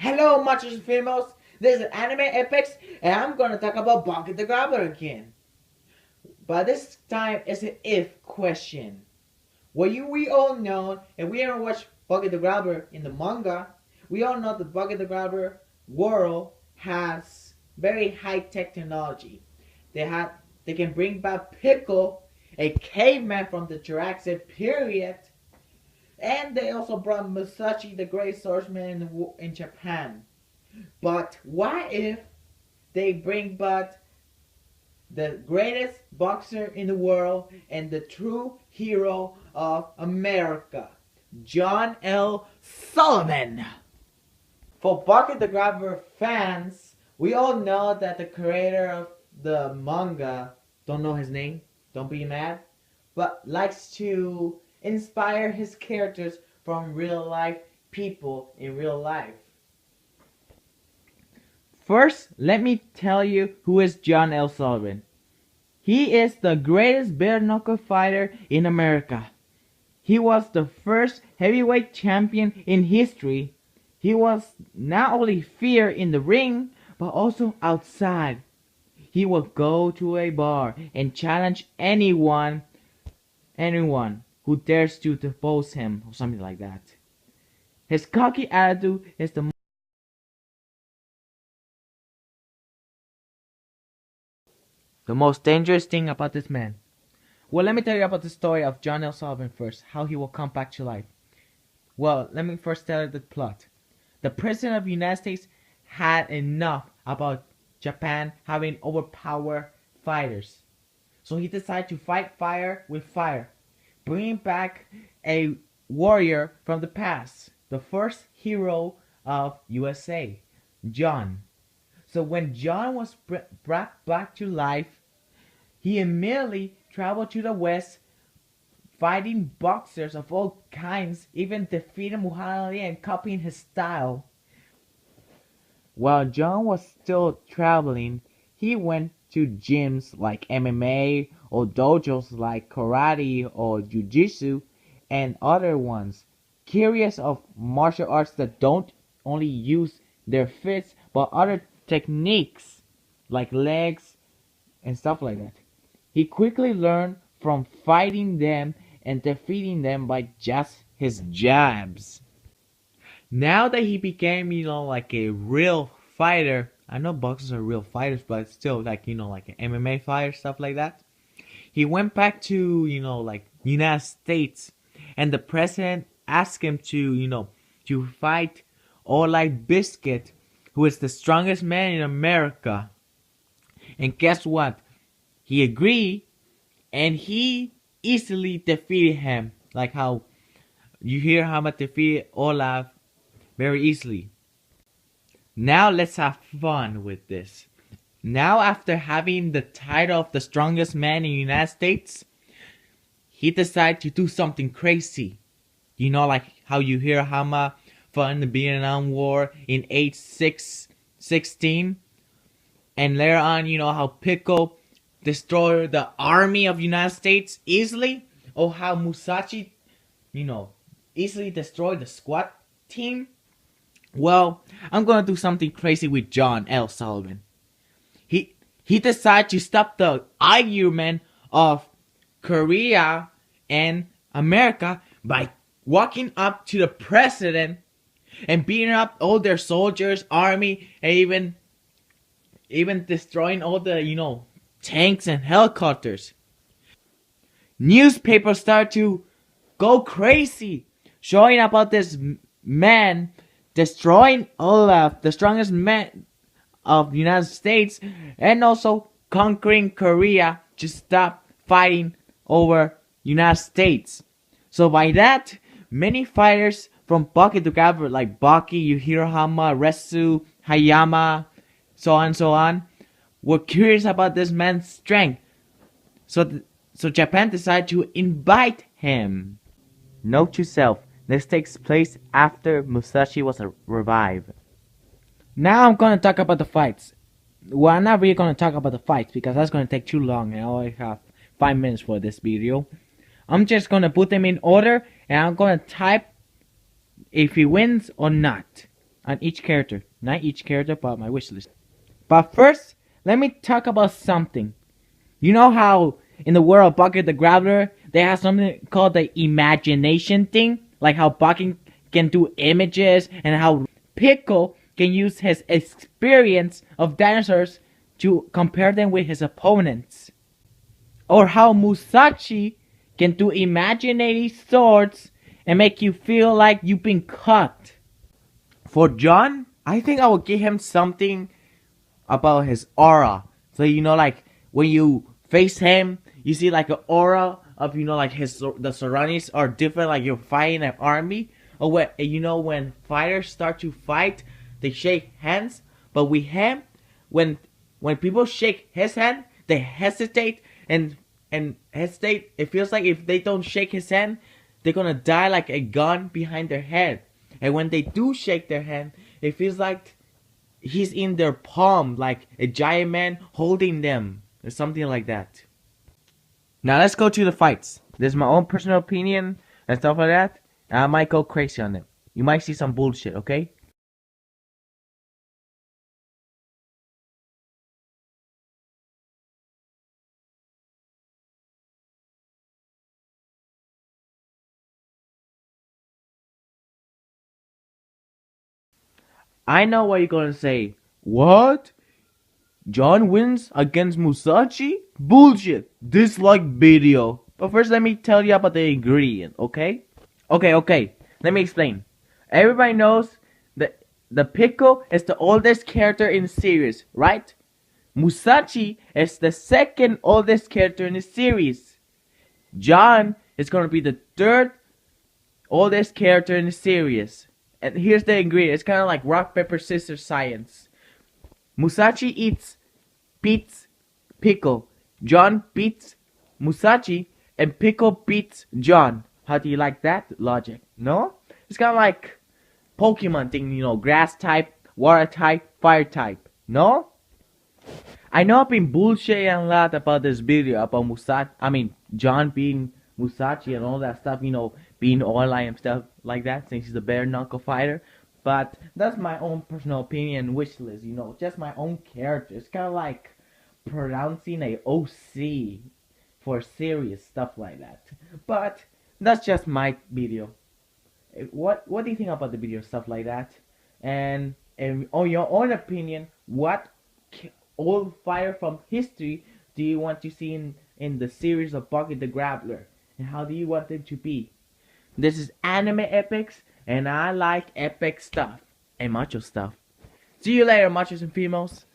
Hello, machos and females. This is Anime Epics, and I'm gonna talk about Baki the Grappler again. But this time it's an if question. We all know, and we ever watched Baki the Grappler in the manga, we all know that Baki the Grappler world has very high technology. They can bring back Pickle, a caveman from the Jurassic period, and they also brought Musashi, the great swordsman in Japan. But what if they bring back the greatest boxer in the world and the true hero of America, John L. Sullivan? For Bucket the Grabber fans, we all know that the creator of the manga, don't know his name, don't be mad, but likes to inspire his characters from real life people in real life. First, let me tell you who is John L. Sullivan. He is the greatest bare knuckle fighter in America. He was the first heavyweight champion in history. He was not only feared in the ring, but also outside. He would go to a bar and challenge anyone who dares to oppose him, or something like that. His cocky attitude is the most dangerous thing about this man. Well, let me tell you about the story of John L. Sullivan first, how he will come back to life. Well, let me first tell you the plot. The President of the United States had enough about Japan having overpowered fighters. So he decided to fight fire with fire, bringing back a warrior from the past, the first hero of USA, John. So when John was brought back to life, he immediately traveled to the west, fighting boxers of all kinds, even defeating Muhammad Ali and copying his style. While John was still traveling, he went to gyms like MMA or dojos like karate or jiu-jitsu and other ones, curious of martial arts that don't only use their fists but other techniques like legs and stuff like that. He quickly learned from fighting them and defeating them by just his jabs. Now that he became, like a real fighter, I know boxers are real fighters, but still, like, like an MMA fighter, stuff like that. He went back to, like, United States, and the president asked him to, to fight Olay Biscuit, who is the strongest man in America. And guess what? He agreed, and he easily defeated him. Like how you hear how much defeated Olaf very easily. Now let's have fun with this. Now after having the title of the strongest man in the United States, he decided to do something crazy. Like how you hear Hama fought in the Vietnam War in age 16. And later on, how Pickle destroyed the army of the United States easily. Or how Musashi, easily destroyed the squad team. Well, I'm gonna do something crazy with John L. Sullivan. He decided to stop the argument of Korea and America by walking up to the president and beating up all their soldiers, army, and even destroying all the, tanks and helicopters. Newspapers start to go crazy, showing about this man destroying Olaf, the strongest man of the United States, and also conquering Korea to stop fighting over United States. So by that, many fighters from Baki to Gabber like Baki, Yuhiro Resu, Hayama, so on and so on, were curious about this man's strength. So Japan decided to invite him. Note to self, this takes place after Musashi was revived. Now I'm going to talk about the fights. Well, I'm not really going to talk about the fights because that's going to take too long and I only have 5 minutes for this video. I'm just going to put them in order and I'm going to type if he wins or not. on each character. Not each character, but my wish list. But first, let me talk about something. You know how in the world of Baki the Grappler, they have something called the imagination thing? Like how Baki can do images and how Pickle can use his experience of dinosaurs to compare them with his opponents. Or how Musashi can do imaginary swords and make you feel like you've been cut. For John, I think I will give him something about his aura. So like when you face him, you see like an aura of like the surroundings are different. Like you're fighting an army, or when fighters start to fight, they shake hands. But with him, when people shake his hand, they hesitate and hesitate. It feels like if they don't shake his hand, they're gonna die like a gun behind their head. And when they do shake their hand, it feels like he's in their palm, like a giant man holding them, or something like that. Now let's go to the fights. This is my own personal opinion and stuff like that. And I might go crazy on it. You might see some bullshit, okay? I know what you're gonna say. What? John wins against Musashi? Bullshit. Dislike video. But first let me tell you about the ingredient, okay? Okay. Let me explain. Everybody knows that the Pickle is the oldest character in the series, right? Musashi is the second oldest character in the series. John is gonna be the third oldest character in the series. And here's the ingredient. It's kind of like rock, paper, scissors science. Musashi beats Pickle. John beats Musashi. And Pickle beats John. How do you like that logic? No? It's kind of like Pokemon thing, grass type, water type, fire type. No? I know I've been bullshitting a lot about this video about John being Musashi and all that stuff, being online and stuff like that, since he's a bare knuckle fighter. But that's my own personal opinion and wish list, just my own character. It's kind of like pronouncing a OC for serious stuff like that. But that's just my video. What do you think about the video stuff like that? And on your own opinion, what old fighter from history do you want to see in the series of Baki the Grappler? And how do you want them to be? This is Anime Epics, and I like epic stuff and macho stuff. See you later, machos and females.